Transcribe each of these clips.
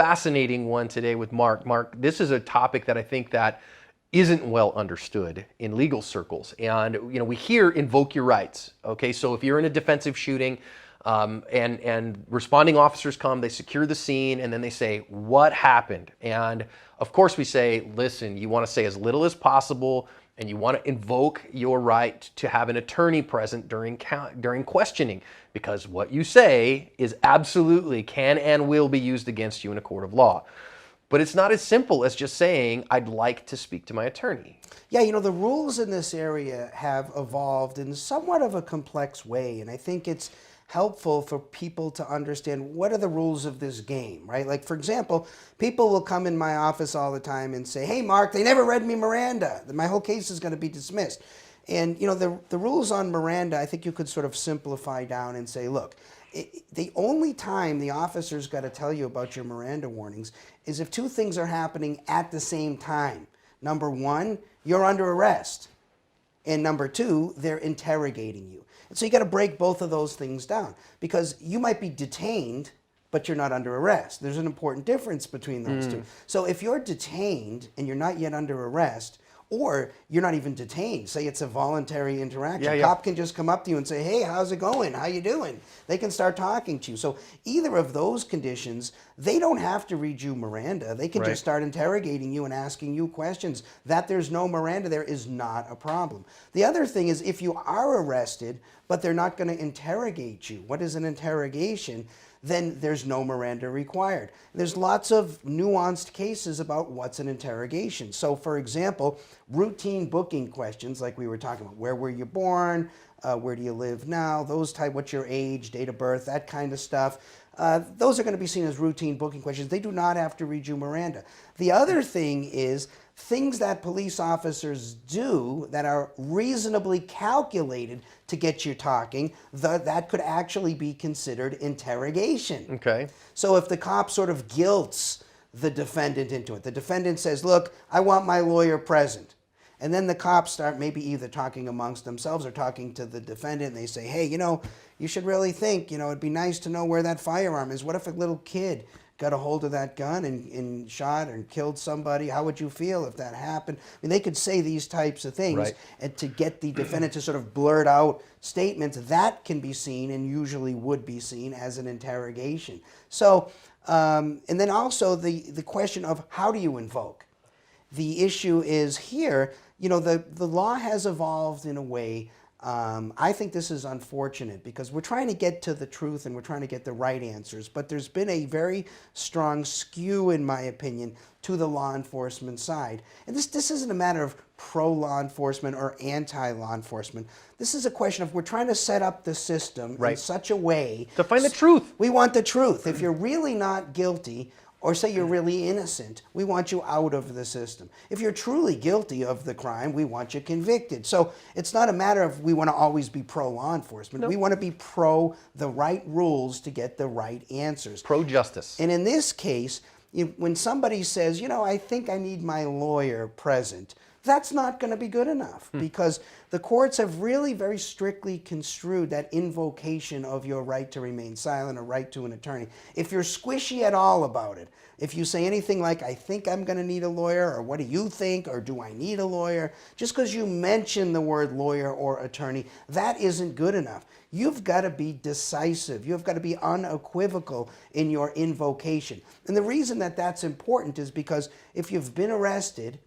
fascinating one today with Marc. Marc, this is a topic that I think that isn't well understood in legal circles. And we hear invoke your rights. Okay, so if you're in a defensive shooting and responding officers come, they secure the scene, and then they say, what happened? And of course we say, listen, you want to say as little as possible, and you want to invoke your right to have an attorney present during questioning, because what you say is absolutely can and will be used against you in a court of law. But it's not as simple as just saying, I'd like to speak to my attorney. Yeah, the rules in this area have evolved in somewhat of a complex way, and I think it's helpful for people to understand what are the rules of this game, right? Like, for example, people will come in my office all the time and say, hey, Marc, they never read me Miranda. My whole case is going to be dismissed. And, the rules on Miranda, I think you could sort of simplify down and say, look, the only time the officer's got to tell you about your Miranda warnings is if two things are happening at the same time. Number one, you're under arrest. And number two, they're interrogating you. And so you got to break both of those things down, because you might be detained, but you're not under arrest. There's an important difference between those two. So if you're detained and you're not yet under arrest, or you're not even detained, say it's a voluntary interaction. Cop can just come up to you and say, hey, how's it going? How you doing? They can start talking to you. So either of those conditions, they don't have to read you Miranda. They can just start interrogating you and asking you questions. That there's no Miranda there is not a problem. The other thing is, if you are arrested, but they're not going to interrogate you, what is an interrogation? Then there's no Miranda required. There's lots of nuanced cases about what's an interrogation. So, for example, routine booking questions like we were talking about. Where were you born? Where do you live now? Those type, what's your age, date of birth, that kind of stuff. Those are going to be seen as routine booking questions. They do not have to read you Miranda. The other thing is things that police officers do that are reasonably calculated to get you talking, that could actually be considered interrogation. Okay. So if the cop sort of guilts the defendant into it, the defendant says, look, I want my lawyer present. And then the cops start maybe either talking amongst themselves or talking to the defendant, and they say, hey, you should really think, it'd be nice to know where that firearm is. What if a little kid got a hold of that gun and shot and killed somebody? How would you feel if that happened? I mean, they could say these types of things, and to get the defendant to sort of blurt out statements, that can be seen and usually would be seen as an interrogation. So, and then also the question of how do you invoke? The issue is here, the law has evolved in a way. I think this is unfortunate because we're trying to get to the truth and we're trying to get the right answers, but there's been a very strong skew, in my opinion, to the law enforcement side. And this isn't a matter of pro-law enforcement or anti-law enforcement. This is a question of we're trying to set up the system in such a way to find the truth. We want the truth. If you're really not guilty, or say you're really innocent, we want you out of the system. If you're truly guilty of the crime, we want you convicted. So it's not a matter of we want to always be pro-law enforcement. We want to be pro the right rules to get the right answers. Pro-justice. And in this case, when somebody says, I think I need my lawyer present, that's not going to be good enough because the courts have really very strictly construed that invocation of your right to remain silent or right to an attorney. If you're squishy at all about it, if you say anything like, I think I'm going to need a lawyer, or what do you think, or do I need a lawyer, just because you mention the word lawyer or attorney, that isn't good enough. You've got to be decisive. You've got to be unequivocal in your invocation. And the reason that that's important is because if you've been arrested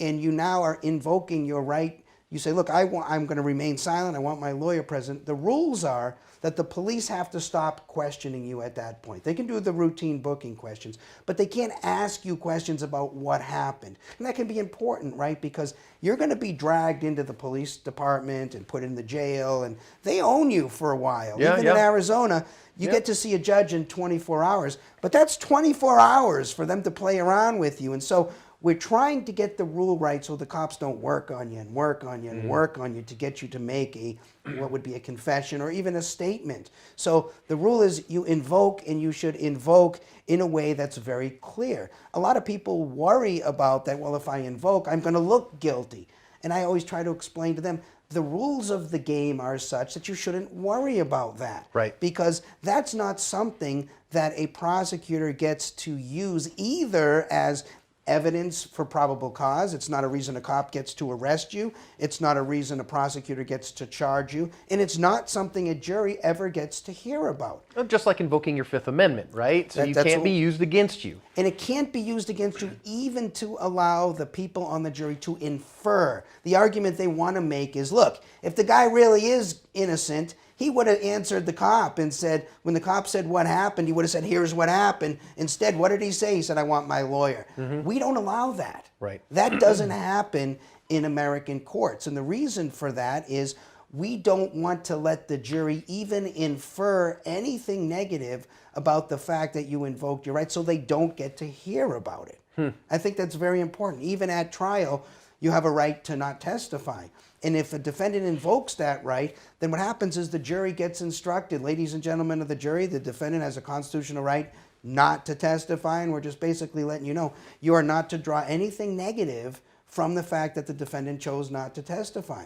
and you now are invoking your right, you say, look, I'm going to remain silent, I want my lawyer present. The rules are that the police have to stop questioning you at that point. They can do the routine booking questions, but they can't ask you questions about what happened. And that can be important, right? Because you're going to be dragged into the police department and put in the jail, and they own you for a while. Even in Arizona, you get to see a judge in 24 hours, but that's 24 hours for them to play around with you. And so we're trying to get the rule right so the cops don't work on you and work on you and work on you to get you to make what would be a confession or even a statement. So the rule is you invoke, and you should invoke in a way that's very clear. A lot of people worry about that, well, if I invoke, I'm going to look guilty. And I always try to explain to them, the rules of the game are such that you shouldn't worry about that. Right. Because that's not something that a prosecutor gets to use either as evidence for probable cause. It's not a reason a cop gets to arrest you. It's not a reason a prosecutor gets to charge you. And it's not something a jury ever gets to hear about. Just like invoking your Fifth Amendment, right? So you can't be used against you. And it can't be used against you even to allow the people on the jury to infer. The argument they want to make is, look, if the guy really is innocent, he would have answered the cop and said, when the cop said what happened, he would have said, here's what happened. Instead, what did he say? He said, I want my lawyer. We don't allow that. Right. That doesn't happen in American courts. And the reason for that is we don't want to let the jury even infer anything negative about the fact that you invoked your right, so they don't get to hear about it. I think that's very important. Even at trial, you have a right to not testify. And if a defendant invokes that right, then what happens is the jury gets instructed, ladies and gentlemen of the jury, the defendant has a constitutional right not to testify, and we're just basically letting you know you are not to draw anything negative from the fact that the defendant chose not to testify.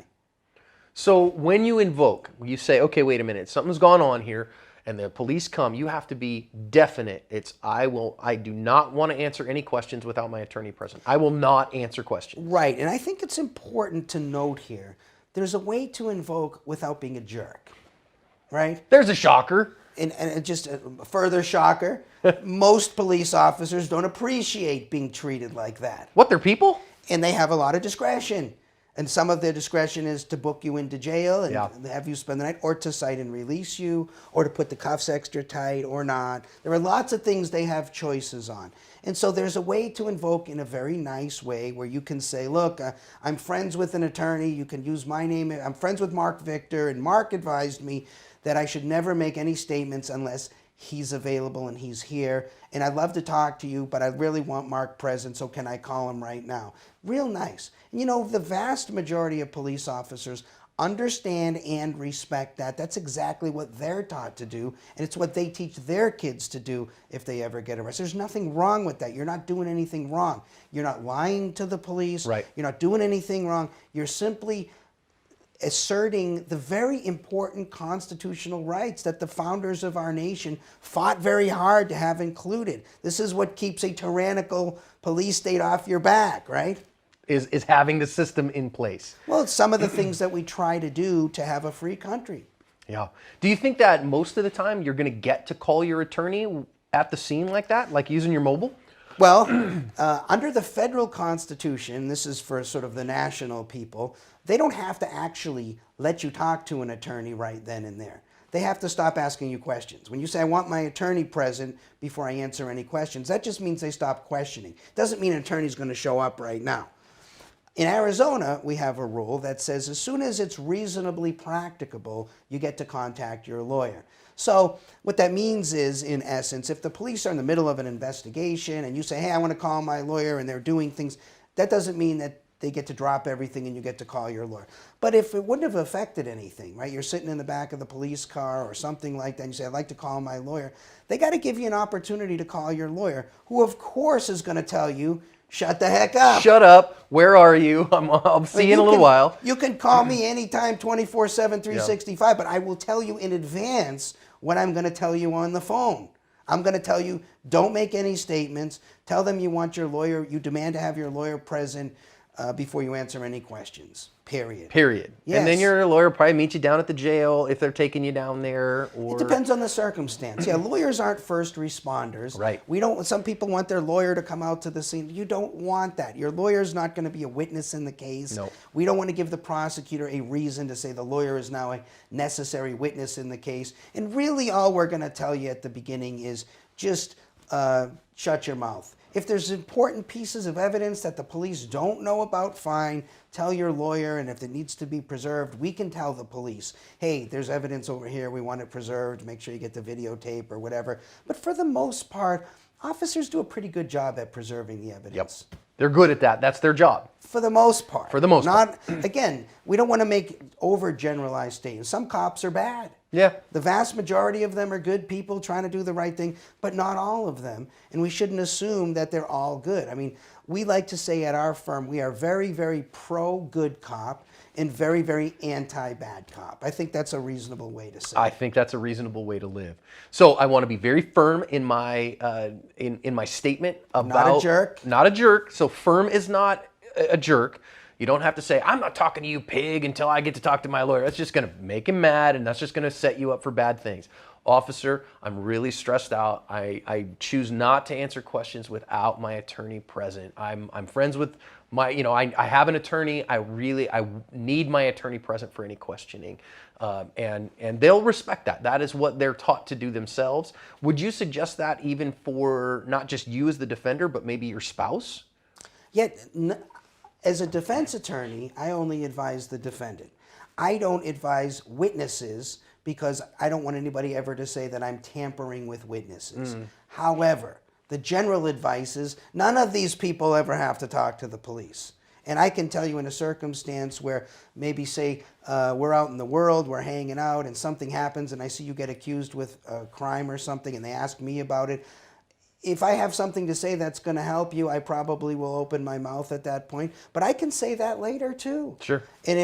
So when you invoke, you say, okay, wait a minute, something's gone on here, and the police come, you have to be definite. It's, I do not want to answer any questions without my attorney present. I will not answer questions. Right, and I think it's important to note here, there's a way to invoke without being a jerk, right? There's a shocker. And just a further shocker, most police officers don't appreciate being treated like that. What, they're people? And they have a lot of discretion. And some of their discretion is to book you into jail and have you spend the night, or to cite and release you, or to put the cuffs extra tight or not. There are lots of things they have choices on. And so there's a way to invoke in a very nice way where you can say, look, I'm friends with an attorney. You can use my name. I'm friends with Marc Victor, and Marc advised me that I should never make any statements unless he's available and he's here. And I'd love to talk to you, but I really want Marc present, so can I call him right now? Real nice. And you know, the vast majority of police officers understand and respect that. That's exactly what they're taught to do, and it's what they teach their kids to do if they ever get arrested. There's nothing wrong with that. You're not doing anything wrong. You're not lying to the police. Right. You're not doing anything wrong. You're simply asserting the very important constitutional rights that the founders of our nation fought very hard to have included. This is what keeps a tyrannical police state off your back, right? Is having the system in place. Well, it's some of the things that we try to do to have a free country. Yeah. Do you think that most of the time you're going to get to call your attorney at the scene like that, like using your mobile? Well, under the federal Constitution, this is for sort of the national people, they don't have to actually let you talk to an attorney right then and there. They have to stop asking you questions. When you say, I want my attorney present before I answer any questions, that just means they stop questioning. Doesn't mean an attorney's going to show up right now. In Arizona, we have a rule that says as soon as it's reasonably practicable, you get to contact your lawyer. So what that means is, in essence, if the police are in the middle of an investigation and you say, hey, I want to call my lawyer, and they're doing things, that doesn't mean that they get to drop everything and you get to call your lawyer. But if it wouldn't have affected anything, right? You're sitting in the back of the police car or something like that, and you say, I'd like to call my lawyer. They got to give you an opportunity to call your lawyer, who of course is going to tell you, shut the heck up. Shut up. Where are you? I'll see you in a little while. You can call me anytime, 24/7, 365, but I will tell you in advance what I'm going to tell you on the phone. I'm going to tell you, don't make any statements. Tell them you want your lawyer, you demand to have your lawyer present before you answer any questions, period. Period. Yes. And then your lawyer will probably meet you down at the jail if they're taking you down there. Or... It depends on the circumstance. Yeah, lawyers aren't first responders. Right. We don't. Some people want their lawyer to come out to the scene. You don't want that. Your lawyer's not going to be a witness in the case. No. We don't want to give the prosecutor a reason to say the lawyer is now a necessary witness in the case. And really all we're going to tell you at the beginning is just shut your mouth. If there's important pieces of evidence that the police don't know about, fine, tell your lawyer, and if it needs to be preserved, we can tell the police, hey, there's evidence over here, we want it preserved, make sure you get the videotape or whatever. But for the most part, officers do a pretty good job at preserving the evidence. Yep. They're good at that. That's their job. For the most part. For the most part. Again, we don't want to make overgeneralized statements. Some cops are bad. Yeah. The vast majority of them are good people trying to do the right thing, but not all of them. And we shouldn't assume that they're all good. I mean, we like to say at our firm, we are very, very pro-good cop and very, very anti-bad cop. I think that's a reasonable way to say I it. think that's a reasonable way to live. So I want to be very firm in my in my statement about Not a jerk. Not a jerk. So firm is not a jerk. You don't have to say, I'm not talking to you, pig, until I get to talk to my lawyer. That's just going to make him mad, and that's just going to set you up for bad things. Officer, I'm really stressed out. I choose not to answer questions without my attorney present. I'm friends with my, I have an attorney. I need my attorney present for any questioning. And they'll respect that. That is what they're taught to do themselves. Would you suggest that even for not just you as the defender, but maybe your spouse? Yet, as a defense attorney, I only advise the defendant. I don't advise witnesses because I don't want anybody ever to say that I'm tampering with witnesses. However, the general advice is none of these people ever have to talk to the police. And I can tell you in a circumstance where maybe say we're out in the world, we're hanging out, and something happens and I see you get accused with a crime or something and they ask me about it. If I have something to say that's going to help you, I probably will open my mouth at that point. But I can say that later too. Sure. And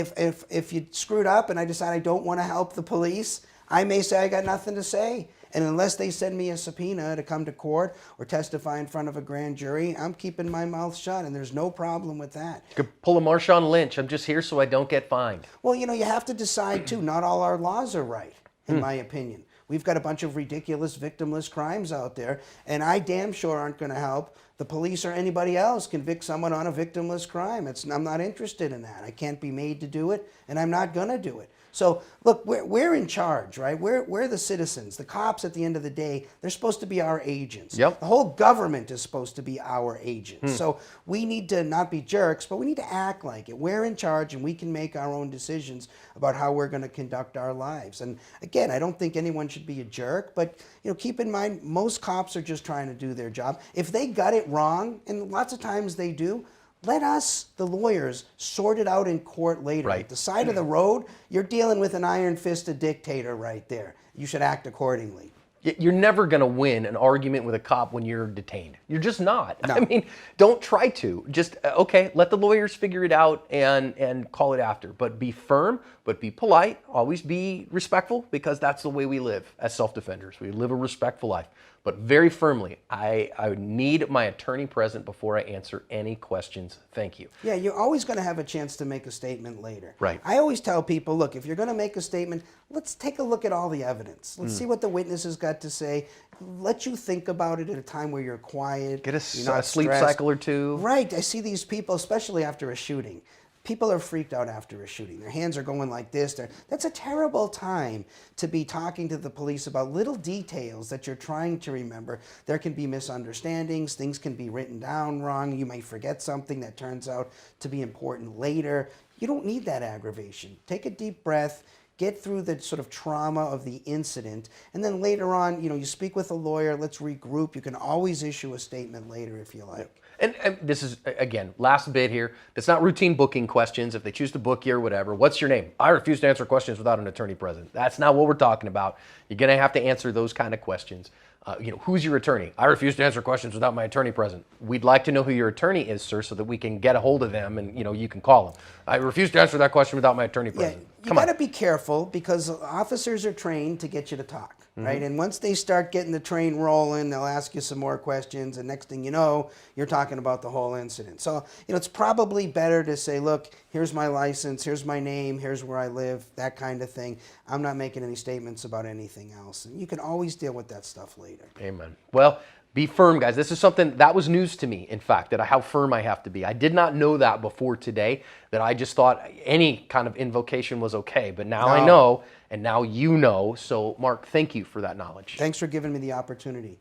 if you screwed up and I decide I don't want to help the police, I may say I got nothing to say. And unless they send me a subpoena to come to court or testify in front of a grand jury, I'm keeping my mouth shut, and there's no problem with that. You could pull a Marshawn Lynch. I'm just here so I don't get fined. Well, you have to decide too, not all our laws are right, in my opinion. We've got a bunch of ridiculous victimless crimes out there, and I damn sure aren't going to help the police or anybody else convict someone on a victimless crime. I'm not interested in that. I can't be made to do it, and I'm not going to do it. So, look, we're in charge, right? We're the citizens. The cops, at the end of the day, they're supposed to be our agents. Yep. The whole government is supposed to be our agents. So we need to not be jerks, but we need to act like it. We're in charge, and we can make our own decisions about how we're going to conduct our lives. And again, I don't think anyone should be a jerk, but keep in mind, most cops are just trying to do their job. If they got it wrong, and lots of times they do, let us, the lawyers, sort it out in court later. Right. At the side of the road, you're dealing with an iron-fisted dictator right there. You should act accordingly. You're never going to win an argument with a cop when you're detained. You're just not. No. I mean, don't try to. Just, okay, let the lawyers figure it out and call it after. But be firm, but be polite. Always be respectful, because that's the way we live as self-defenders. We live a respectful life. But very firmly, I need my attorney present before I answer any questions. Thank you. Yeah, you're always going to have a chance to make a statement later. Right. I always tell people, look, if you're going to make a statement, let's take a look at all the evidence. Let's see what the witness has got to say. Let you think about it at a time where you're quiet. Get you're not a sleep stressed. cycle or two. Right. I see these people, especially after a shooting. People are freaked out after a shooting. Their hands are going like this. That's a terrible time to be talking to the police about little details that you're trying to remember. There can be misunderstandings. Things can be written down wrong. You may forget something that turns out to be important later. You don't need that aggravation. Take a deep breath. Get through the sort of trauma of the incident, and then later on, you speak with a lawyer, let's regroup. You can always issue a statement later if you like. And this is, again, last bit here. That's not routine booking questions. If they choose to book you or whatever, what's your name? I refuse to answer questions without an attorney present. That's not what we're talking about. You're going to have to answer those kind of questions. Who's your attorney? I refuse to answer questions without my attorney present. We'd like to know who your attorney is, sir, so that we can get a hold of them and, you can call them. I refuse to answer that question without my attorney present. You got to be careful because officers are trained to get you to talk, right? And once they start getting the train rolling, they'll ask you some more questions, and next thing you know, you're talking about the whole incident. So, it's probably better to say, look, here's my license, here's my name, here's where I live, that kind of thing. I'm not making any statements about anything else. And you can always deal with that stuff later. Amen. Well, be firm, guys. This is something that was news to me, in fact, how firm I have to be. I did not know that before today, that I just thought any kind of invocation was okay. But now I know, and now you know. So, Marc, thank you for that knowledge. Thanks for giving me the opportunity.